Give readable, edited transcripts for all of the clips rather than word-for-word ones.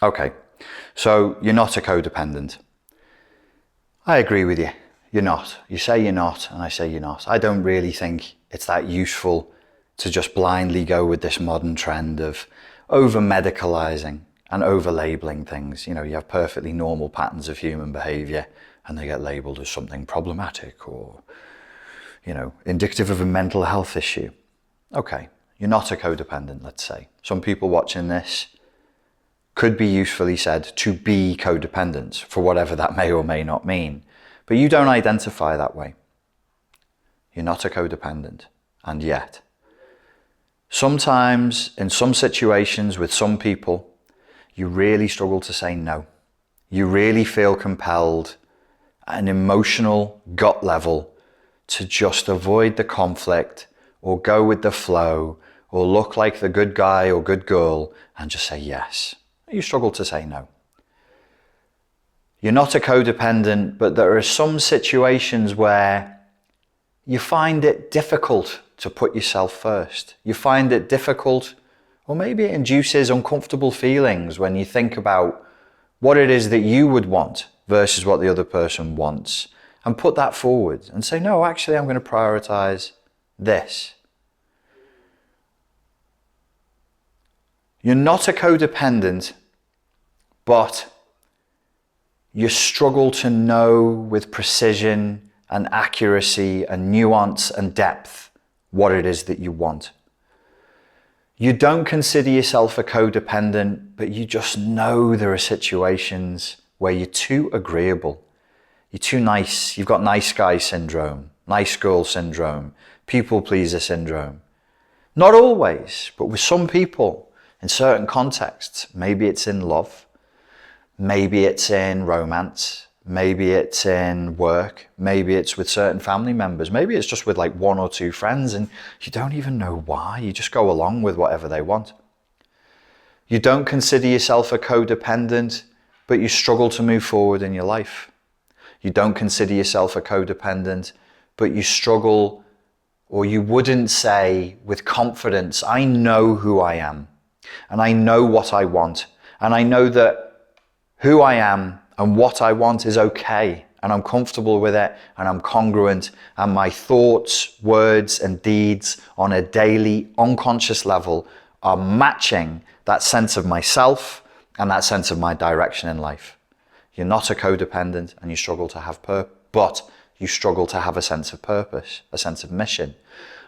Okay, so you're not a codependent. I agree with you. You're not. You say you're not, and I say you're not. I don't really think it's that useful to just blindly go with this modern trend of over-medicalizing and over-labeling things. You know, you have perfectly normal patterns of human behavior and they get labeled as something problematic or, you know, indicative of a mental health issue. Okay, you're not a codependent, let's say. Some people watching this could be usefully said to be codependent, for whatever that may or may not mean. But you don't identify that way. You're not a codependent. And yet, sometimes in some situations with some people, you really struggle to say no. You really feel compelled at an emotional gut level to just avoid the conflict or go with the flow or look like the good guy or good girl and just say yes. You struggle to say no. You're not a codependent, but there are some situations where you find it difficult to put yourself first. You find it difficult, or maybe it induces uncomfortable feelings when you think about what it is that you would want versus what the other person wants, and put that forward and say, no, actually, I'm going to prioritize this. You're not a codependent, but you struggle to know with precision and accuracy and nuance and depth what it is that you want. You don't consider yourself a codependent, but you just know there are situations where you're too agreeable. You're too nice. You've got nice guy syndrome, nice girl syndrome, people pleaser syndrome. Not always, but with some people in certain contexts. Maybe it's in love. Maybe it's in romance. Maybe it's in work. Maybe it's with certain family members. Maybe it's just with like one or two friends and you don't even know why. You just go along with whatever they want. You don't consider yourself a codependent, but you struggle to move forward in your life. You don't consider yourself a codependent, but you struggle, or you wouldn't say with confidence, I know who I am and I know what I want. And I know that who I am and what I want is okay, and I'm comfortable with it, and I'm congruent, and my thoughts, words, and deeds on a daily, unconscious level are matching that sense of myself and that sense of my direction in life. You're not a codependent, and you struggle to have but you struggle to have a sense of purpose, a sense of mission.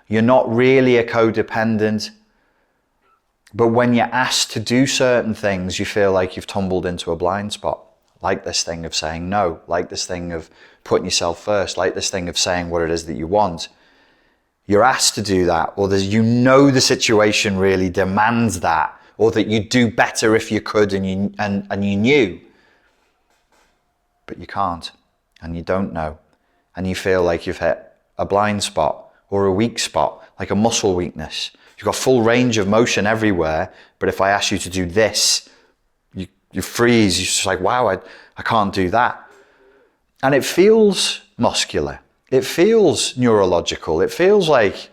You're not really a codependent, but when you're asked to do certain things, you feel like you've tumbled into a blind spot. Like this thing of saying no, like this thing of putting yourself first, like this thing of saying what it is that you want. You're asked to do that, or you know the situation really demands that, or that you'd do better if you could and you knew. But you can't, and you don't know. And you feel like you've hit a blind spot or a weak spot, like a muscle weakness. You've got full range of motion everywhere, but if I ask you to do this, you freeze. You're just like, wow, I can't do that. And it feels muscular. It feels neurological. It feels like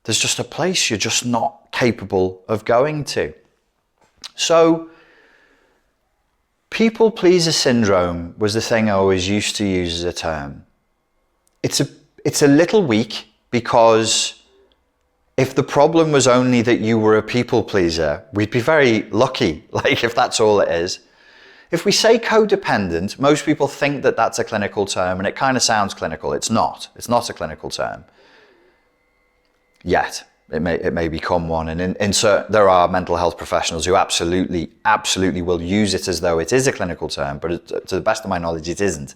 there's just a place you're just not capable of going to. So people pleaser syndrome was the thing I always used to use as a term. It's a little weak, because if the problem was only that you were a people pleaser, we'd be very lucky, like if that's all it is. If we say codependent, most people think that that's a clinical term, and it kind of sounds clinical. It's not. It's not a clinical term. Yet. It may become one. And there are mental health professionals who absolutely will use it as though it is a clinical term, but to the best of my knowledge, it isn't.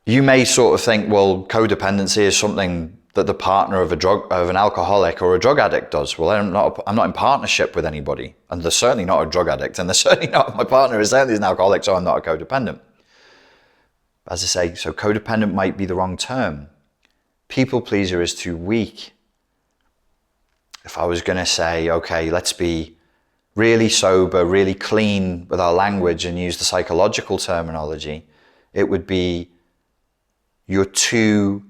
You may sort of think, well, codependency is something that the partner of an alcoholic or a drug addict does. Well, I'm not in partnership with anybody, and they're certainly not a drug addict, and they're certainly not, my partner is certainly an alcoholic, so I'm not a codependent. As I say, so codependent might be the wrong term. People pleaser is too weak. If I was going to say, okay, let's be really sober, really clean with our language and use the psychological terminology, it would be you're too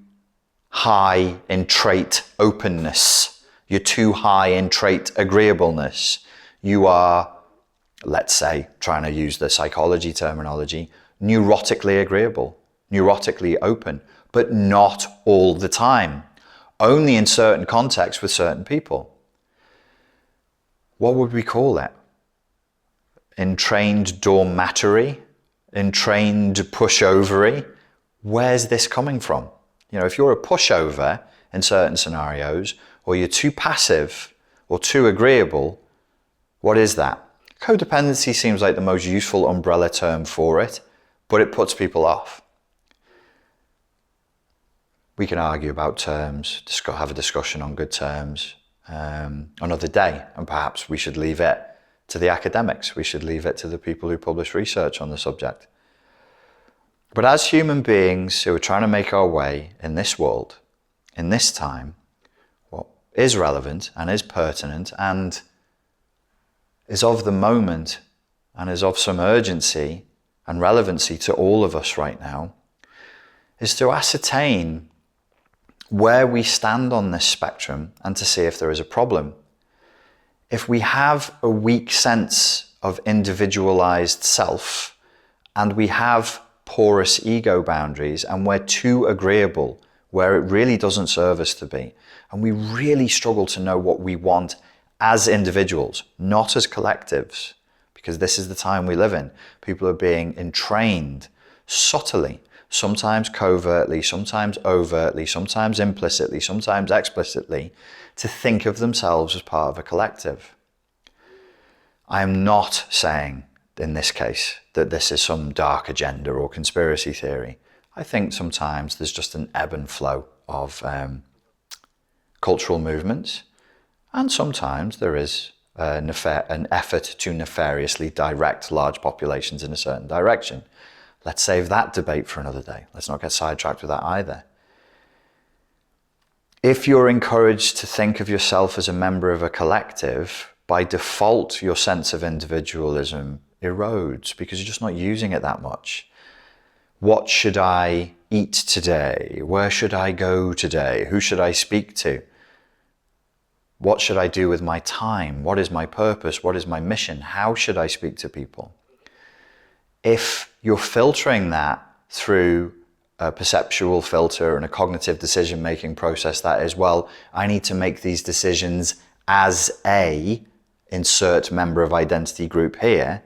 high in trait openness. You're too high in trait agreeableness. You are, let's say, trying to use the psychology terminology, neurotically agreeable, neurotically open, but not all the time. Only in certain contexts with certain people. What would we call it? Entrained dormatory? Entrained pushovery? Where's this coming from? You know, if you're a pushover in certain scenarios, or you're too passive or too agreeable, what is that? Codependency seems like the most useful umbrella term for it, but it puts people off. We can argue about terms, have a discussion on good terms another day, and perhaps we should leave it to the academics. We should leave it to the people who publish research on the subject. But as human beings who are trying to make our way in this world, in this time, what is relevant and is pertinent and is of the moment and is of some urgency and relevancy to all of us right now, is to ascertain where we stand on this spectrum and to see if there is a problem. If we have a weak sense of individualized self and we have porous ego boundaries and we're too agreeable where it really doesn't serve us to be, and we really struggle to know what we want as individuals, not as collectives, because this is the time we live in. People are being entrained subtly, sometimes covertly, sometimes overtly, sometimes implicitly, sometimes explicitly, to think of themselves as part of a collective. I am not saying, in this case, that this is some dark agenda or conspiracy theory. I think sometimes there's just an ebb and flow of cultural movements, and sometimes there is an effort to nefariously direct large populations in a certain direction. Let's save that debate for another day. Let's not get sidetracked with that either. If you're encouraged to think of yourself as a member of a collective, by default your sense of individualism erodes because you're just not using it that much. What should I eat today? Where should I go today? Who should I speak to? What should I do with my time? What is my purpose? What is my mission? How should I speak to people? If you're filtering that through a perceptual filter and a cognitive decision-making process that is, well, I need to make these decisions as a insert member of identity group here,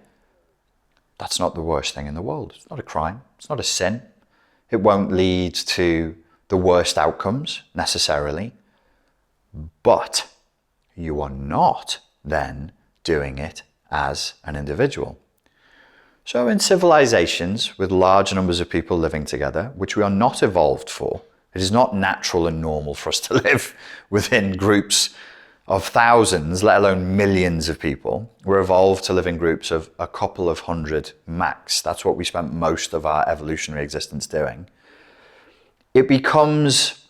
that's not the worst thing in the world. It's not a crime. It's not a sin. It won't lead to the worst outcomes necessarily, but you are not then doing it as an individual. So in civilizations with large numbers of people living together, which we are not evolved for, it is not natural and normal for us to live within groups of thousands, let alone millions of people. We're evolved to live in groups of a couple of hundred max. That's what we spent most of our evolutionary existence doing. It becomes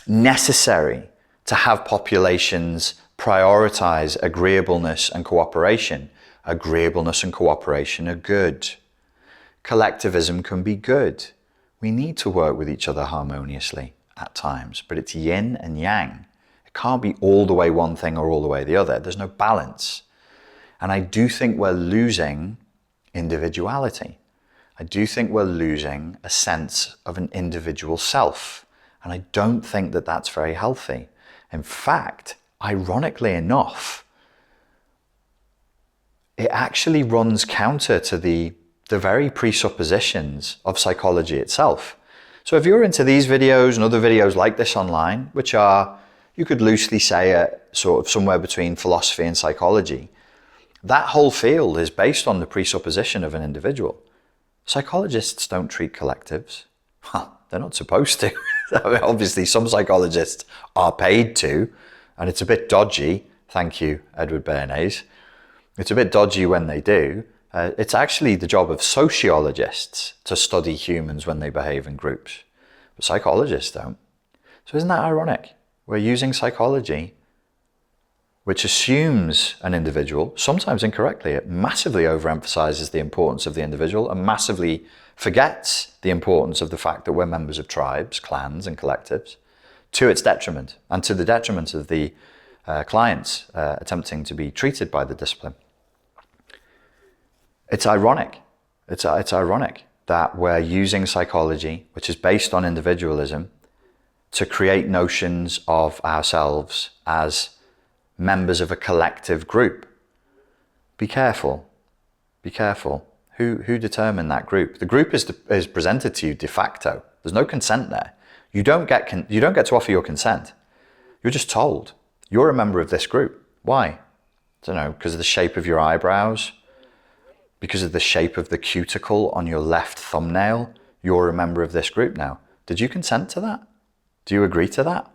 necessary to have populations prioritize agreeableness and cooperation. Agreeableness and cooperation are good. Collectivism can be good. We need to work with each other harmoniously at times, but it's yin and yang. It can't be all the way one thing or all the way the other. There's no balance. And I do think we're losing individuality. I do think we're losing a sense of an individual self. And I don't think that that's very healthy. In fact, ironically enough, it actually runs counter to the very presuppositions of psychology itself. So if you're into these videos and other videos like this online, which are, you could loosely say, sort of somewhere between philosophy and psychology, that whole field is based on the presupposition of an individual. Psychologists don't treat collectives. They're not supposed to. I mean, obviously, some psychologists are paid to, and it's a bit dodgy. Thank you, Edward Bernays. It's a bit dodgy when they do. It's actually the job of sociologists to study humans when they behave in groups, but psychologists don't. So isn't that ironic? We're using psychology, which assumes an individual, sometimes incorrectly. It massively overemphasizes the importance of the individual and massively forgets the importance of the fact that we're members of tribes, clans, and collectives, to its detriment, and to the detriment of the clients attempting to be treated by the discipline. It's ironic. It's ironic that we're using psychology, which is based on individualism, to create notions of ourselves as members of a collective group. Be careful. Be careful. Who determined that group? The group is presented to you de facto. There's no consent there. You don't get to offer your consent. You're just told you're a member of this group. Why? I don't know, because of the shape of your eyebrows, because of the shape of the cuticle on your left thumbnail. You're a member of this group now. Did you consent to that? Do you agree to that?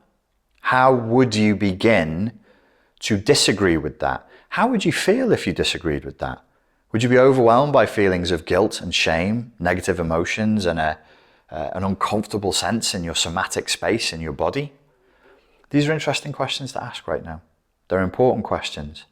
How would you begin to disagree with that? How would you feel if you disagreed with that? Would you be overwhelmed by feelings of guilt and shame, negative emotions, and an uncomfortable sense in your somatic space in your body? These are interesting questions to ask right now. They're important questions.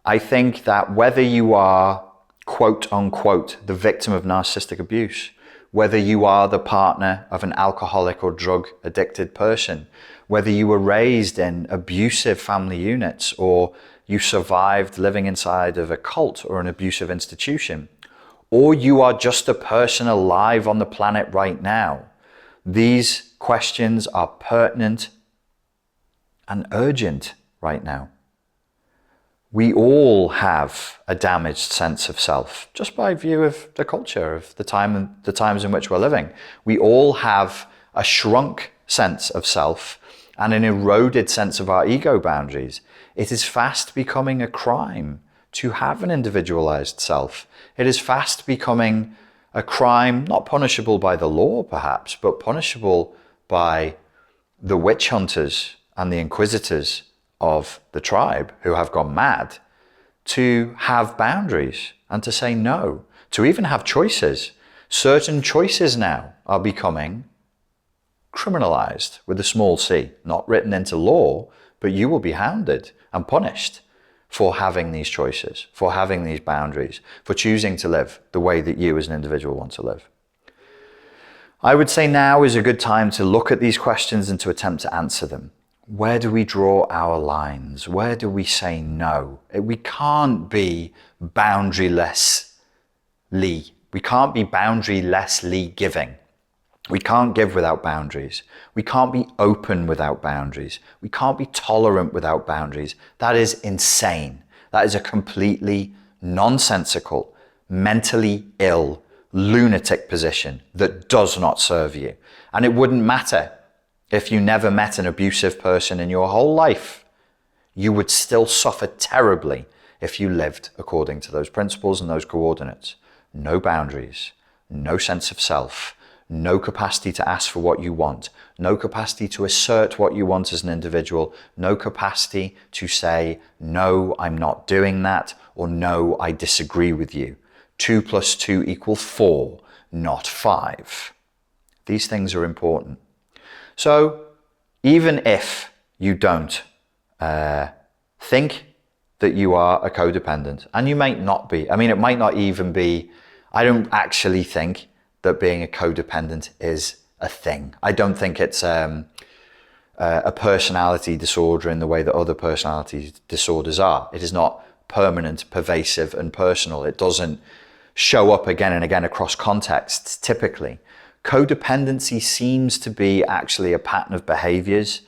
I think that whether you are, quote unquote, the victim of narcissistic abuse, whether you are the partner of an alcoholic or drug addicted person, whether you were raised in abusive family units or you survived living inside of a cult or an abusive institution, or you are just a person alive on the planet right now, these questions are pertinent and urgent right now. We all have a damaged sense of self, just by view of the culture, of the times in which we're living. We all have a shrunk sense of self and an eroded sense of our ego boundaries. It is fast becoming a crime to have an individualized self. It is fast becoming a crime, not punishable by the law perhaps, but punishable by the witch hunters and the inquisitors of the tribe who have gone mad, to have boundaries and to say no, to even have choices. Certain choices now are becoming criminalized with a small c, not written into law, but you will be hounded and punished for having these choices, for having these boundaries, for choosing to live the way that you as an individual want to live. I would say now is a good time to look at these questions and to attempt to answer them. Where do we draw our lines? Where do we say no? We can't be boundarylessly. We can't be boundarylessly giving. We can't give without boundaries. We can't be open without boundaries. We can't be tolerant without boundaries. That is insane. That is a completely nonsensical, mentally ill, lunatic position that does not serve you. And it wouldn't matter if you never met an abusive person in your whole life. You would still suffer terribly if you lived according to those principles and those coordinates. No boundaries, no sense of self, no capacity to ask for what you want, no capacity to assert what you want as an individual, no capacity to say, no, I'm not doing that, or no, I disagree with you. 2 + 2 = 4, not 5. These things are important. So even if you don't think that you are a codependent, and you might not be, I mean, it might not even be, I don't actually think that being a codependent is a thing. I don't think it's a personality disorder in the way that other personality disorders are. It is not permanent, pervasive, and personal. It doesn't show up again and again across contexts, typically. Codependency seems to be actually a pattern of behaviors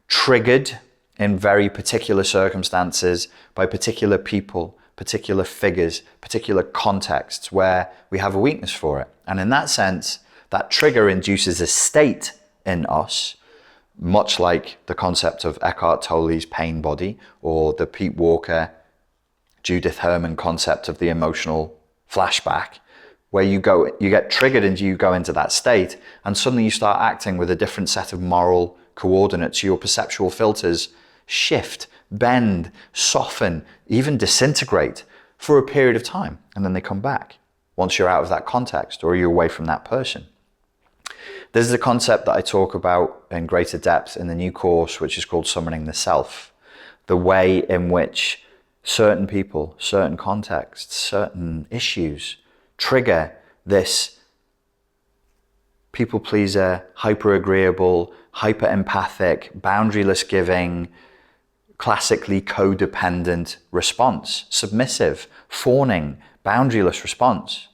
triggered in very particular circumstances by particular people, particular figures, particular contexts where we have a weakness for it. And in that sense, that trigger induces a state in us, much like the concept of Eckhart Tolle's pain body or the Pete Walker, Judith Herman concept of the emotional flashback, where you get triggered and you go into that state, and suddenly you start acting with a different set of moral coordinates. Your perceptual filters shift, bend, soften, even disintegrate for a period of time, and then they come back once you're out of that context or you're away from that person. This is a concept that I talk about in greater depth in the new course, which is called Summoning the Self. The way in which certain people, certain contexts, certain issues trigger this people pleaser, hyper agreeable, hyper empathic, boundaryless giving, classically codependent response, submissive, fawning, boundaryless response.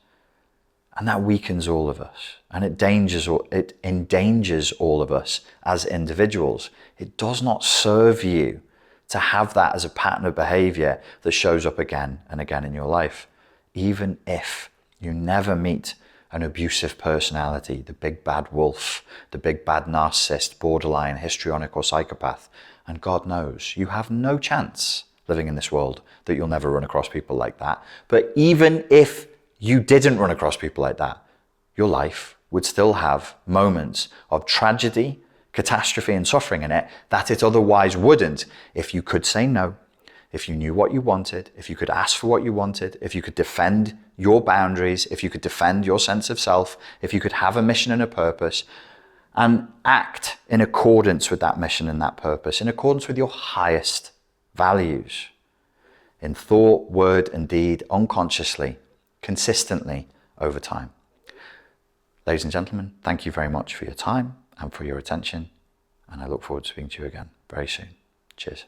And that weakens all of us, and it endangers all of us as individuals. It does not serve you to have that as a pattern of behavior that shows up again and again in your life. Even if you never meet an abusive personality, the big bad wolf, the big bad narcissist, borderline, histrionic or psychopath, and God knows you have no chance living in this world that you'll never run across people like that. But even if you didn't run across people like that, your life would still have moments of tragedy, catastrophe and suffering in it that it otherwise wouldn't if you could say no, if you knew what you wanted, if you could ask for what you wanted, if you could defend your boundaries, if you could defend your sense of self, if you could have a mission and a purpose and act in accordance with that mission and that purpose, in accordance with your highest values, in thought, word and deed, unconsciously, consistently over time. Ladies and gentlemen, thank you very much for your time and for your attention, and I look forward to speaking to you again very soon. Cheers.